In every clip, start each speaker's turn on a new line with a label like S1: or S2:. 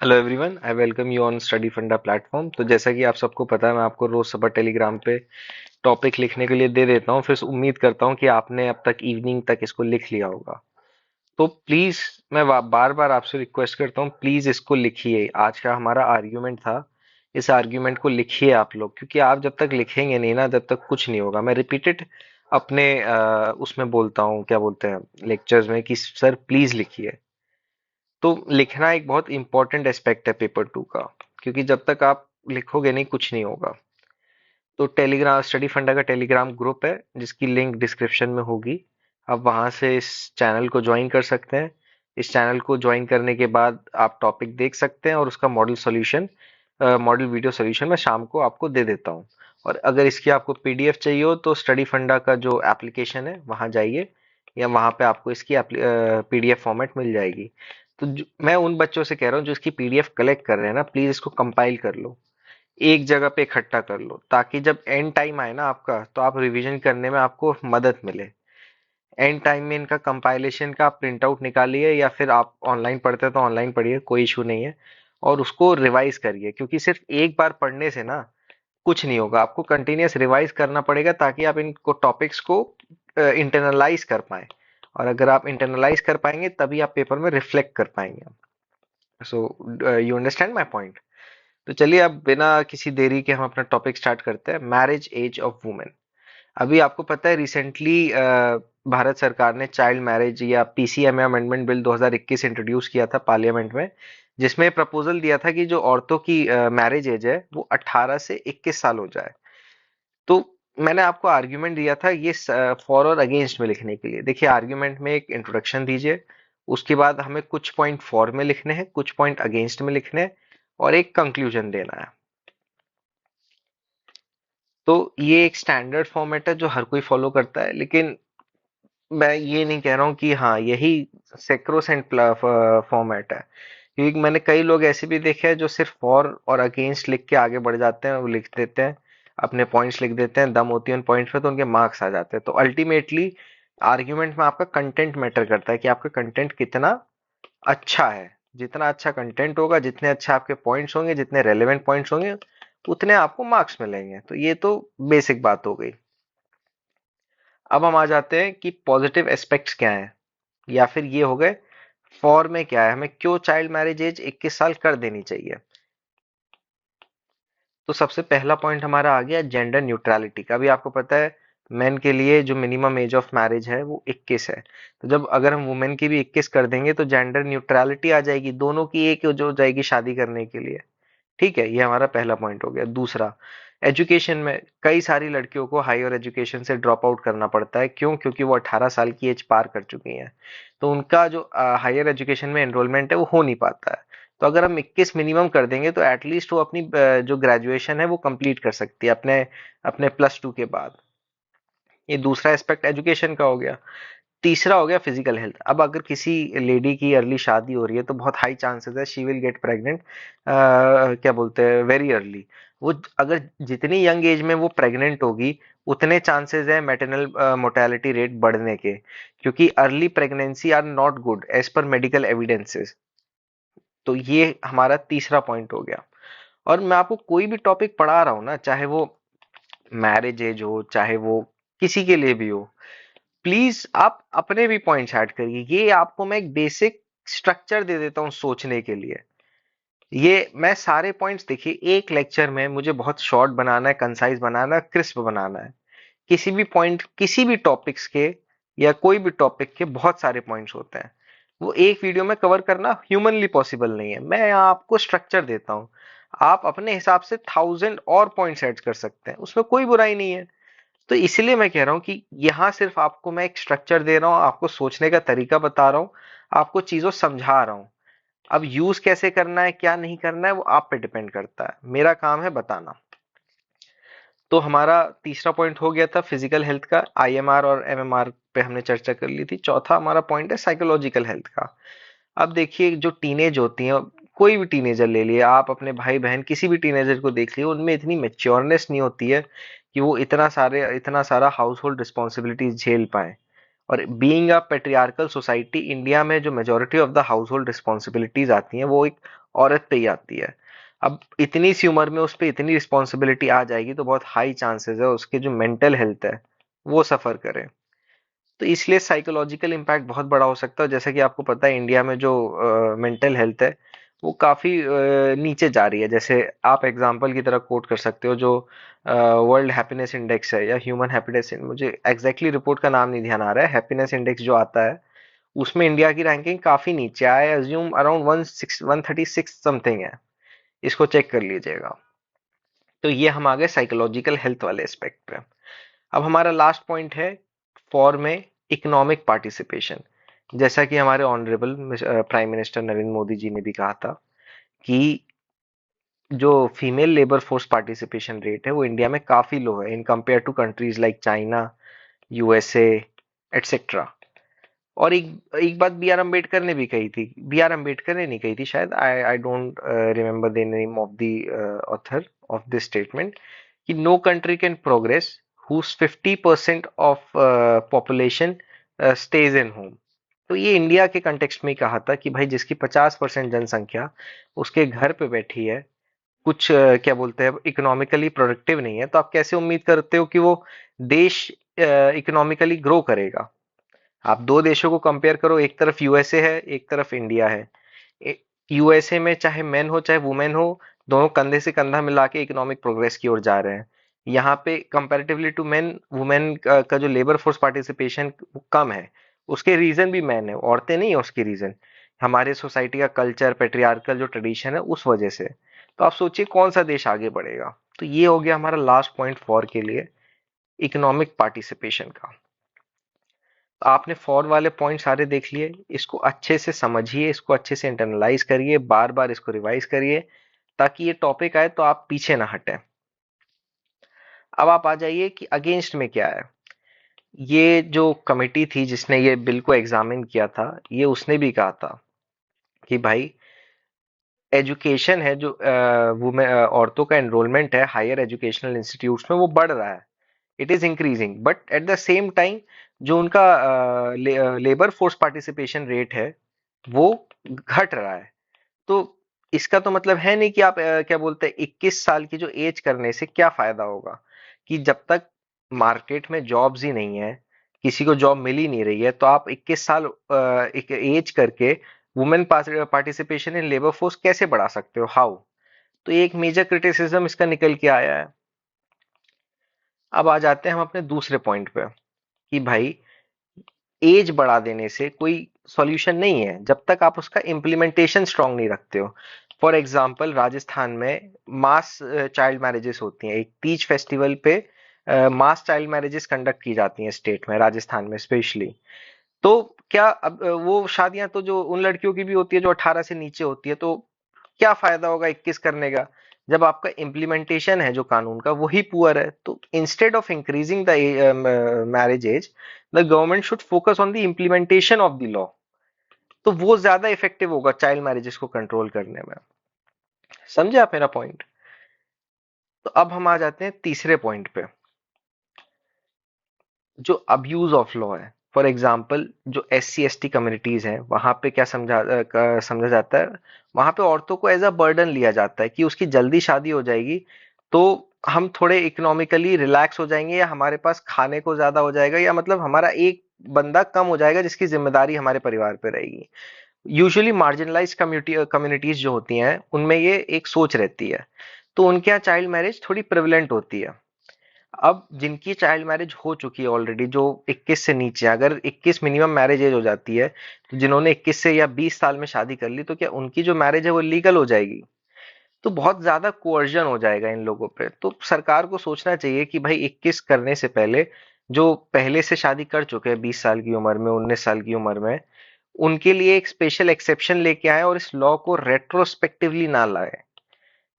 S1: Hello everyone, I welcome you on study फंडा platform. तो जैसा कि आप सबको पता है, मैं आपको रोज सुबह टेलीग्राम पे टॉपिक लिखने के लिए दे देता हूँ। फिर उम्मीद करता हूँ कि आपने अब तक इवनिंग तक इसको लिख लिया होगा। तो प्लीज मैं बार बार आपसे रिक्वेस्ट करता हूँ, प्लीज इसको लिखिए। आज का हमारा आर्ग्यूमेंट था, इस आर्ग्यूमेंट को लिखिए आप लोग, क्योंकि आप जब तक लिखेंगे नहीं ना, जब तक कुछ नहीं होगा। मैं रिपीटेड अपने उसमें बोलता हूँ, क्या बोलते हैं, लेक्चर्स में, कि सर प्लीज लिखिए। तो लिखना एक बहुत इंपॉर्टेंट एस्पेक्ट है पेपर 2 का, क्योंकि जब तक आप लिखोगे नहीं, कुछ नहीं होगा। तो टेलीग्राम, स्टडी फंडा का टेलीग्राम ग्रुप है, जिसकी लिंक डिस्क्रिप्शन में होगी। आप वहां से इस चैनल को ज्वाइन कर सकते हैं। इस चैनल को ज्वाइन करने के बाद आप टॉपिक देख सकते हैं, और उसका मॉडल वीडियो सोल्यूशन मैं शाम को आपको दे देता हूँ। और अगर इसकी आपको पीडीएफ चाहिए हो, तो स्टडी फंडा का जो एप्लीकेशन है वहां जाइए, या वहां पे आपको इसकी पीडीएफ फॉर्मेट मिल जाएगी। तो मैं उन बच्चों से कह रहा हूँ जो इसकी पीडीएफ कलेक्ट कर रहे हैं ना, प्लीज इसको कंपाइल कर लो, एक जगह पे इकट्ठा कर लो, ताकि जब एंड टाइम आए ना आपका, तो आप रिवीजन करने में आपको मदद मिले। एंड टाइम में इनका कंपाइलेशन का आप प्रिंट आउट निकालिए, या फिर आप ऑनलाइन पढ़ते हैं तो ऑनलाइन पढ़िए, कोई इशू नहीं है। और उसको रिवाइज करिए, क्योंकि सिर्फ एक बार पढ़ने से ना कुछ नहीं होगा। आपको कंटिन्यूअस रिवाइज करना पड़ेगा, ताकि आप इनको टॉपिक्स को इंटरनलाइज कर पाए। और अगर आप इंटरनलाइज कर पाएंगे, तभी आप पेपर में रिफ्लेक्ट कर पाएंगे। So you understand my point. तो चलिए, अब बिना किसी देरी के हम अपना टॉपिक स्टार्ट करते हैं, मैरिज एज ऑफ वुमेन। अभी आपको पता है, रिसेंटली भारत सरकार ने चाइल्ड मैरिज या पीसीएमए अमेंडमेंट बिल 2021 इंट्रोड्यूस किया था पार्लियामेंट में, जिसमें प्रपोजल दिया था कि जो औरतों की मैरिज एज है वो 18 से 21 साल हो जाए। तो मैंने आपको आर्ग्यूमेंट दिया था ये फॉर और अगेंस्ट में लिखने के लिए। देखिए, आर्ग्यूमेंट में एक इंट्रोडक्शन दीजिए, उसके बाद हमें कुछ पॉइंट फॉर में लिखने हैं, कुछ पॉइंट अगेंस्ट में लिखने हैं, और एक कंक्लूजन देना है। तो ये एक स्टैंडर्ड फॉर्मेट है जो हर कोई फॉलो करता है, लेकिन मैं ये नहीं कह रहा हूँ कि हाँ यही सेक्रोसेंट फॉर्मेट है। क्योंकि मैंने कई लोग ऐसे भी देखे हैं जो सिर्फ फॉर और अगेंस्ट लिख के आगे बढ़ जाते हैं, वो लिख देते हैं, अपने पॉइंट्स लिख देते हैं, दम होती है उन पॉइंट्स पे, तो उनके मार्क्स आ जाते हैं। तो अल्टीमेटली आर्ग्यूमेंट में आपका कंटेंट मैटर करता है, कि आपका कंटेंट कितना अच्छा है। जितना अच्छा कंटेंट होगा, जितने अच्छे आपके पॉइंट्स होंगे, जितने रेलेवेंट पॉइंट्स होंगे, उतने आपको मार्क्स मिलेंगे। तो ये तो बेसिक बात हो गई। अब हम आ जाते हैं कि पॉजिटिव एस्पेक्ट्स क्या हैं, या फिर ये हो गए फॉर में क्या है, हमें क्यों चाइल्ड मैरिज एज 21 साल कर देनी चाहिए। तो सबसे पहला पॉइंट हमारा आ गया जेंडर न्यूट्रलिटी का। अभी आपको पता है, मेन के लिए जो मिनिमम एज ऑफ मैरिज है वो 21 है। तो जब अगर हम वुमेन की भी 21 कर देंगे, तो जेंडर न्यूट्रलिटी आ जाएगी, दोनों की एक जो हो जाएगी शादी करने के लिए। ठीक है, ये हमारा पहला पॉइंट हो गया। दूसरा, एजुकेशन में कई सारी लड़कियों को हायर एजुकेशन से ड्रॉप आउट करना पड़ता है। क्यों? क्योंकि वो 18 साल की एज पार कर चुकी हैं। तो उनका जो हायर एजुकेशन में एनरोलमेंट है वो हो नहीं पाता है। तो अगर हम 21 मिनिमम कर देंगे, तो एटलीस्ट वो अपनी जो ग्रेजुएशन है वो कंप्लीट कर सकती है अपने अपने +2 के बाद। ये दूसरा एस्पेक्ट एजुकेशन का हो गया। तीसरा हो गया फिजिकल हेल्थ। अब अगर किसी लेडी की अर्ली शादी हो रही है, तो बहुत हाई चांसेस है शी विल गेट प्रेग्नेंट, क्या बोलते हैं, वेरी अर्ली। वो अगर जितनी यंग एज में वो प्रेग्नेंट होगी, उतने चांसेस है मैटरनल मोर्टेलिटी रेट बढ़ने के, क्योंकि early pregnancy are not good as per medical evidences. तो ये हमारा तीसरा पॉइंट हो गया। और मैं आपको कोई भी टॉपिक पढ़ा रहा हूँ ना, चाहे वो मैरिज एज हो, चाहे वो किसी के लिए भी हो, प्लीज आप अपने भी पॉइंट्स ऐड करिए। ये आपको मैं एक बेसिक स्ट्रक्चर दे देता हूँ सोचने के लिए। ये मैं सारे पॉइंट्स, देखिए, एक लेक्चर में मुझे बहुत शॉर्ट बनाना है, कंसाइज बनाना है, क्रिस्प बनाना है। किसी भी पॉइंट, किसी भी टॉपिक्स के, या कोई भी टॉपिक के बहुत सारे पॉइंट्स होते हैं, वो एक वीडियो में कवर करना ह्यूमनली पॉसिबल नहीं है। मैं यहाँ आपको स्ट्रक्चर देता हूँ, आप अपने हिसाब से 1000 और पॉइंट्स ऐड कर सकते हैं, उसमें कोई बुराई नहीं है। तो इसलिए मैं कह रहा हूं कि यहां सिर्फ आपको मैं एक स्ट्रक्चर दे रहा हूं, आपको सोचने का तरीका बता रहा हूं, आपको चीजों समझा रहा हूं। अब यूज कैसे करना है, क्या नहीं करना है, वो आप पे डिपेंड करता है, मेरा काम है बताना। तो हमारा तीसरा पॉइंट हो गया था फिजिकल हेल्थ का, आईएमआर और एमएमआर पे हमने चर्चा कर ली थी। चौथा हमारा पॉइंट है साइकोलॉजिकल हेल्थ का। अब देखिए, जो टीनेज होती हैं, कोई भी टीनेजर ले लिए आप, अपने भाई बहन किसी भी टीनेजर को देख लिए, उनमें इतनी मेच्योरनेस नहीं होती है कि वो इतना सारा हाउस होल्ड रिस्पॉन्सिबिलिटीज झेल पाए। और being a patriarchal society, India में जो majority of the house hold responsibilities आती हैं, वो एक औरत पे ही आती है। अब इतनी सी उम्र में उस पे इतनी रिस्पॉन्सिबिलिटी आ जाएगी तो बहुत हाई चांसेस है उसके जो मेंटल हेल्थ है वो सफर करे। तो इसलिए साइकोलॉजिकल इम्पैक्ट बहुत बड़ा हो सकता है। जैसा कि आपको पता है इंडिया में जो मेंटल हेल्थ है वो काफी नीचे जा रही है। जैसे आप एग्जांपल की तरह कोट कर सकते हो जो वर्ल्ड हैप्पीनेस इंडेक्स है या ह्यूमन हैप्पीनेस, मुझे एग्जैक्टली रिपोर्ट का नाम नहीं ध्यान आ रहा है, हैप्पीनेस इंडेक्स जो आता है उसमें इंडिया की रैंकिंग काफी नीचे, आई अज्यूम अराउंड 136 समथिंग है। इसको चेक कर लीजिएगा। तो ये हम आ गए साइकोलॉजिकल हेल्थ वाले एस्पेक्ट पे। अब हमारा लास्ट पॉइंट है फॉर में इकोनॉमिक पार्टिसिपेशन। जैसा कि हमारे honourable prime minister Narendra Modi ji ने भी कहा था कि जो female labour force participation rate है वो इंडिया में काफी लो है in compare to countries like China, USA, etcetera. और एक एक बात बी आर अम्बेडकर ने भी कही थी, बी आर अम्बेडकर ने नहीं कही थी शायद, I I don't remember the name of the author of this statement, कि no country can progress whose 50% of population stays in home. तो ये इंडिया के कंटेक्स्ट में ही कहा था कि भाई जिसकी 50% जनसंख्या उसके घर पे बैठी है, कुछ क्या बोलते हैं इकोनॉमिकली प्रोडक्टिव नहीं है, तो आप कैसे उम्मीद करते हो कि वो देश इकोनॉमिकली ग्रो करेगा। आप दो देशों को कंपेयर करो, एक तरफ यूएसए है एक तरफ इंडिया है। यूएसए में चाहे मेन हो चाहे वुमेन हो, दोनों कंधे से कंधा मिला के इकोनॉमिक प्रोग्रेस की ओर जा रहे हैं। यहाँ पे कंपैरेटिवली टू मेन, वुमेन का जो लेबर फोर्स पार्टिसिपेशन कम है। उसके रीजन भी मैन है, औरतें नहीं है उसके रीजन, हमारे सोसाइटी का कल्चर, पेट्रियार्कल जो ट्रेडिशन है उस वजह से। तो आप सोचिए कौन सा देश आगे बढ़ेगा। तो ये हो गया हमारा लास्ट पॉइंट फॉर के लिए, इकोनॉमिक पार्टिसिपेशन का। तो आपने फॉर वाले पॉइंट सारे देख लिए, इसको अच्छे से समझिए, इसको अच्छे से इंटरनलाइज करिए, बार बार इसको रिवाइज करिए ताकि ये टॉपिक आए तो आप पीछे ना हटें। अब आप आ जाइए कि अगेंस्ट में क्या है। ये जो कमेटी थी जिसने ये बिल को एग्जामिन किया था, ये उसने भी कहा था कि भाई एजुकेशन है जो वुमेन औरतों का एनरोलमेंट है हायर एजुकेशनल इंस्टीट्यूट्स में वो बढ़ रहा है, it is increasing, but at the same time जो उनका लेबर फोर्स पार्टिसिपेशन रेट है वो घट रहा है। तो इसका तो मतलब है नहीं कि आप क्या बोलते हैं 21 साल की जो एज करने से क्या फायदा होगा, कि जब तक मार्केट में जॉब्स ही नहीं है, किसी को जॉब मिल ही नहीं रही है, तो आप 21 साल एक एज करके women participation in labour force कैसे बढ़ा सकते हो, हाउ। तो ये एक मेजर क्रिटिसिज्म इसका निकल के आया है। अब आ जाते हैं हम अपने दूसरे पॉइंट पे कि भाई एज बढ़ा देने से कोई सॉल्यूशन नहीं है जब तक आप उसका इम्प्लीमेंटेशन स्ट्रांग नहीं रखते हो। फॉर एग्जाम्पल राजस्थान में मास चाइल्ड मैरिजेस होती हैं, एक तीज फेस्टिवल पे मास चाइल्ड मैरिजेस कंडक्ट की जाती हैं स्टेट में, राजस्थान में स्पेशली। तो क्या अब वो शादियां तो जो उन लड़कियों की भी होती है जो 18 से नीचे होती है, तो क्या फायदा होगा 21 करने का जब आपका इम्प्लीमेंटेशन है जो कानून का वही पुअर है। तो instead of increasing the marriage age, the government should focus on the implementation of the law. तो वो ज्यादा इफेक्टिव होगा चाइल्ड मैरिजेस को कंट्रोल करने में। समझे आप मेरा पॉइंट। तो अब हम आ जाते हैं तीसरे पॉइंट पे, जो अब्यूज ऑफ लॉ है। फॉर एग्जाम्पल जो SC ST कम्युनिटीज हैं वहां पे क्या समझा जाता है, वहां पे औरतों को एज अ बर्डन लिया जाता है कि उसकी जल्दी शादी हो जाएगी तो हम थोड़े इकोनॉमिकली रिलैक्स हो जाएंगे, या हमारे पास खाने को ज्यादा हो जाएगा, या मतलब हमारा एक बंदा कम हो जाएगा जिसकी जिम्मेदारी हमारे परिवार पे रहेगी। यूजुअली मार्जिनलाइज कम्युनिटीज जो होती हैं उनमें ये एक सोच रहती है, तो उनके यहाँ चाइल्ड मैरिज थोड़ी प्रिवलेंट होती है। अब जिनकी चाइल्ड मैरिज हो चुकी है ऑलरेडी, जो 21 से नीचे, अगर 21 मिनिमम मैरिज एज हो जाती है, तो जिन्होंने 21 से या 20 साल में शादी कर ली, तो क्या उनकी जो मैरिज है वो लीगल हो जाएगी। तो बहुत ज्यादा कोअर्जन हो जाएगा इन लोगों पे। तो सरकार को सोचना चाहिए कि भाई 21 करने से पहले जो पहले से शादी कर चुके हैं 20 साल की उम्र में, 19 साल की उम्र में, उनके लिए एक स्पेशल एक्सेप्शन लेके आए और इस लॉ को रेट्रोस्पेक्टिवली ना लाए,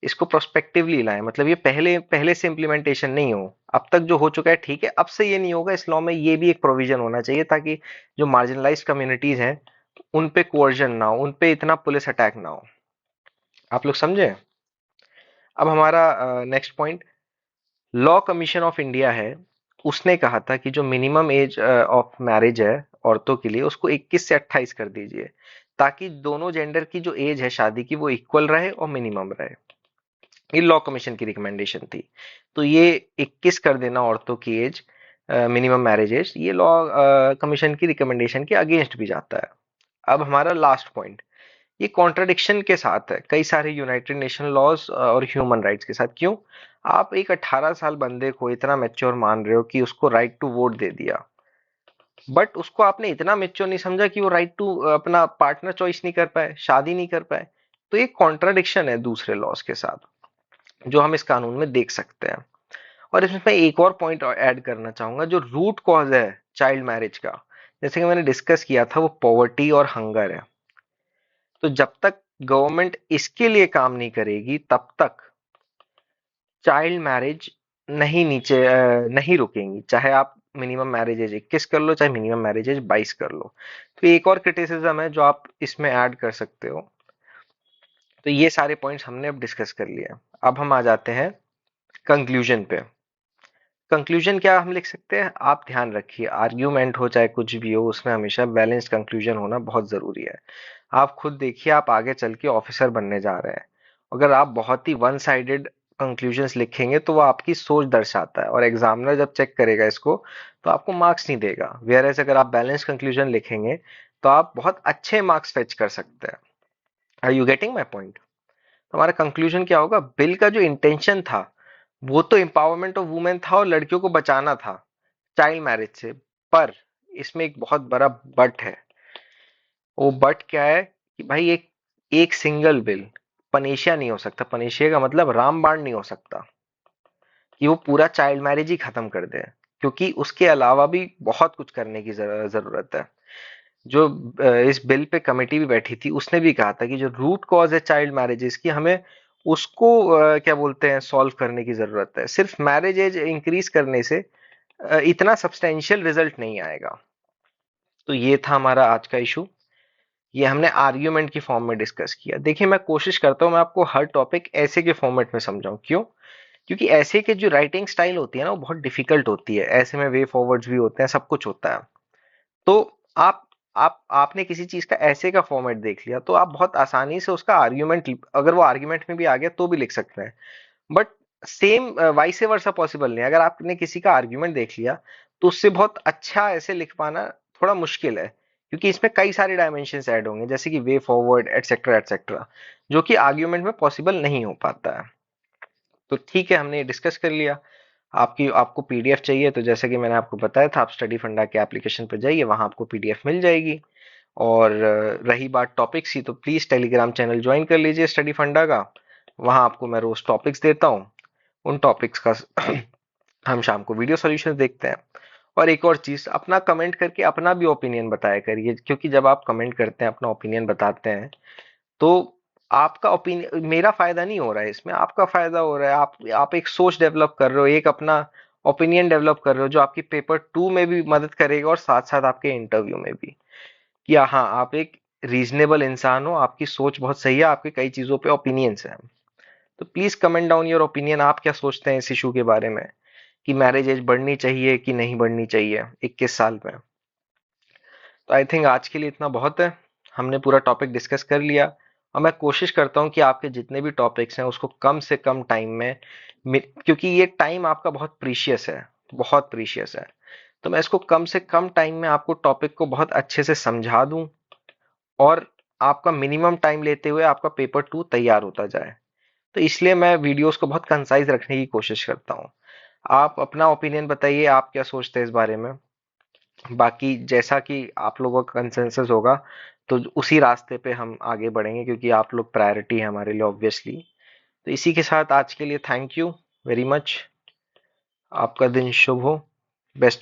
S1: इसको प्रोस्पेक्टिवली लाएं। मतलब ये पहले पहले से इंप्लीमेंटेशन नहीं हो, अब तक जो हो चुका है ठीक है, अब से ये नहीं होगा। इस लॉ में ये भी एक प्रोविजन होना चाहिए ताकि जो मार्जिनलाइज्ड कम्युनिटीज हैं उन पे कोर्जन ना हो, उन पे इतना पुलिस अटैक ना हो। आप लोग समझे। अब हमारा next point, law commission of India है, उसने कहा था कि जो मिनिमम एज ऑफ मैरिज है औरतों के लिए उसको 21 से 28 कर दीजिए, ताकि दोनों जेंडर की जो एज है शादी की वो इक्वल रहे और मिनिमम रहे। ये लॉ कमीशन की रिकमेंडेशन थी। तो ये 21 कर देना औरतों की एज, मिनिमम मैरिज एज, ये लॉ कमीशन की रिकमेंडेशन के अगेंस्ट भी जाता है। अब हमारा लास्ट पॉइंट, ये कॉन्ट्रडिक्शन के साथ है कई सारे यूनाइटेड नेशन लॉज और ह्यूमन राइट्स के साथ। क्यों? आप एक 18 साल बंदे को इतना मैच्योर मान रहे हो कि उसको राइट टू वोट दे दिया, बट उसको आपने इतना मैच्योर नहीं समझा कि वो राइट टू अपना पार्टनर चॉइस नहीं कर पाए, शादी नहीं कर पाए। तो ये कॉन्ट्रडिक्शन है दूसरे लॉज के साथ जो हम इस कानून में देख सकते हैं। और इसमें मैं एक और पॉइंट ऐड करना चाहूंगा, जो रूट कॉज है चाइल्ड मैरिज का, जैसे कि मैंने डिस्कस किया था, वो पॉवर्टी और हंगर है। तो जब तक गवर्नमेंट इसके लिए काम नहीं करेगी तब तक चाइल्ड मैरिज नहीं रुकेंगी, चाहे आप मिनिमम मैरिज एज 21 कर लो, चाहे मिनिमम मैरिज एज 22 कर लो। तो एक और क्रिटिसिज्म है जो आप इसमें ऐड कर सकते हो। तो ये सारे पॉइंट्स हमने अब डिस्कस कर लिया। अब हम आ जाते हैं कंक्लूजन पे। कंक्लूजन क्या हम लिख सकते हैं? आप ध्यान रखिए, आर्ग्यूमेंट हो चाहे कुछ भी हो, उसमें हमेशा बैलेंस्ड कंक्लूजन होना बहुत जरूरी है। आप खुद देखिए, आप आगे चल के ऑफिसर बनने जा रहे हैं, अगर आप बहुत ही वन साइडेड कंक्लूजन्स लिखेंगे तो वो आपकी सोच दर्शाता है, और एग्जामिनर जब चेक करेगा इसको तो आपको मार्क्स नहीं देगा। वेयर एज अगर आप बैलेंस कंक्लूजन लिखेंगे तो आप बहुत अच्छे मार्क्स फेच कर सकते हैं। Are you getting my point? हमारा कंक्लूजन क्या होगा? बिल का जो इंटेंशन था वो तो एम्पावरमेंट ऑफ वुमेन था और लड़कियों को बचाना था चाइल्ड मैरिज से, पर इसमें एक बहुत बड़ा बट है। वो बट क्या है कि भाई एक एक सिंगल बिल पनेशिया नहीं हो सकता। पनेशिया का मतलब रामबाण नहीं हो सकता कि वो पूरा चाइल्ड मैरिज ही खत्म कर दे, क्योंकि उसके अलावा भी बहुत कुछ करने की जरूरत है। जो इस बिल पे कमेटी भी बैठी थी उसने भी कहा था कि जो रूट कॉज है चाइल्ड मैरिजेस की, हमें उसको क्या बोलते हैं, सॉल्व करने की जरूरत है। सिर्फ मैरिज एज इंक्रीज करने से इतना सब्सटेंशियल रिजल्ट नहीं आएगा। तो ये था हमारा आज का इशू। ये हमने आर्ग्यूमेंट की फॉर्म में डिस्कस किया। देखिए, मैं कोशिश करता हूँ मैं आपको हर टॉपिक ऐसे के फॉर्मेट में समझाऊं। क्यों? क्योंकि ऐसे के जो राइटिंग स्टाइल होती है ना वो बहुत डिफिकल्ट होती है, ऐसे में वे फॉरवर्ड्स भी होते हैं, सब कुछ होता है। तो आप आपने किसी चीज का ऐसे का फॉर्मेट देख लिया तो आप बहुत आसानी से उसका आर्ग्यूमेंट, अगर वो आर्ग्यूमेंट में भी आ गया तो भी लिख सकते हैं। But same vice versa possible नहीं है। अगर आपने किसी का आर्ग्यूमेंट देख लिया तो उससे बहुत अच्छा ऐसे लिख पाना थोड़ा मुश्किल है, क्योंकि इसमें कई सारे डायमेंशन ऐड होंगे, जैसे कि वे फॉरवर्ड एटसेट्रा एटसेट्रा, जो कि आर्ग्यूमेंट में पॉसिबल नहीं हो पाता है। तो ठीक है, हमने डिस्कस कर लिया। आपको पीडीएफ चाहिए तो जैसे कि मैंने आपको बताया था, आप स्टडी फंडा के एप्लीकेशन पर जाइए, वहां आपको पीडीएफ मिल जाएगी। और रही बात टॉपिक्स की, तो प्लीज टेलीग्राम चैनल ज्वाइन कर लीजिए स्टडी फंडा का। वहां आपको मैं रोज टॉपिक्स देता हूँ, उन टॉपिक्स का हम शाम को वीडियो सॉल्यूशन देखते हैं। और एक और चीज, अपना कमेंट करके अपना भी ओपिनियन बताया करिए, क्योंकि जब आप कमेंट करते हैं, अपना ओपिनियन बताते हैं, तो आपका ओपिनियन, मेरा फायदा नहीं हो रहा है इसमें, आपका फायदा हो रहा है। आप एक सोच डेवलप कर रहे हो, एक अपना ओपिनियन डेवलप कर रहे हो, जो आपकी पेपर 2 में भी मदद करेगा और साथ साथ आपके इंटरव्यू में भी। कि हाँ, आप एक रीजनेबल इंसान हो, आपकी सोच बहुत सही है, आपके कई चीजों पे ओपिनियंस हैं। तो please comment down your opinion, आप क्या सोचते हैं इस इशू के बारे में, कि मैरिज एज बढ़नी चाहिए कि नहीं बढ़नी चाहिए 21 साल में। तो आई थिंक आज के लिए इतना बहुत है, हमने पूरा टॉपिक डिस्कस कर लिया। और मैं कोशिश करता हूँ कि आपके जितने भी टॉपिक्स हैं उसको कम से कम टाइम में, क्योंकि ये टाइम आपका बहुत प्रीशियस है, बहुत प्रीशियस है, तो मैं इसको कम से कम टाइम में आपको टॉपिक को बहुत अच्छे से समझा दूं, और आपका मिनिमम टाइम लेते हुए आपका पेपर 2 तैयार होता जाए। तो इसलिए मैं वीडियोस को बहुत कंसाइज रखने की कोशिश करता हूँ। आप अपना ओपिनियन बताइए, आप क्या सोचते हैं इस बारे में। बाकी जैसा कि आप लोगों का कंसेंसस होगा तो उसी रास्ते पे हम आगे बढ़ेंगे, क्योंकि आप लोग प्रायोरिटी है हमारे लिए ऑब्वियसली। तो इसी के साथ आज के लिए थैंक यू वेरी मच। आपका दिन शुभ हो। बेस्ट।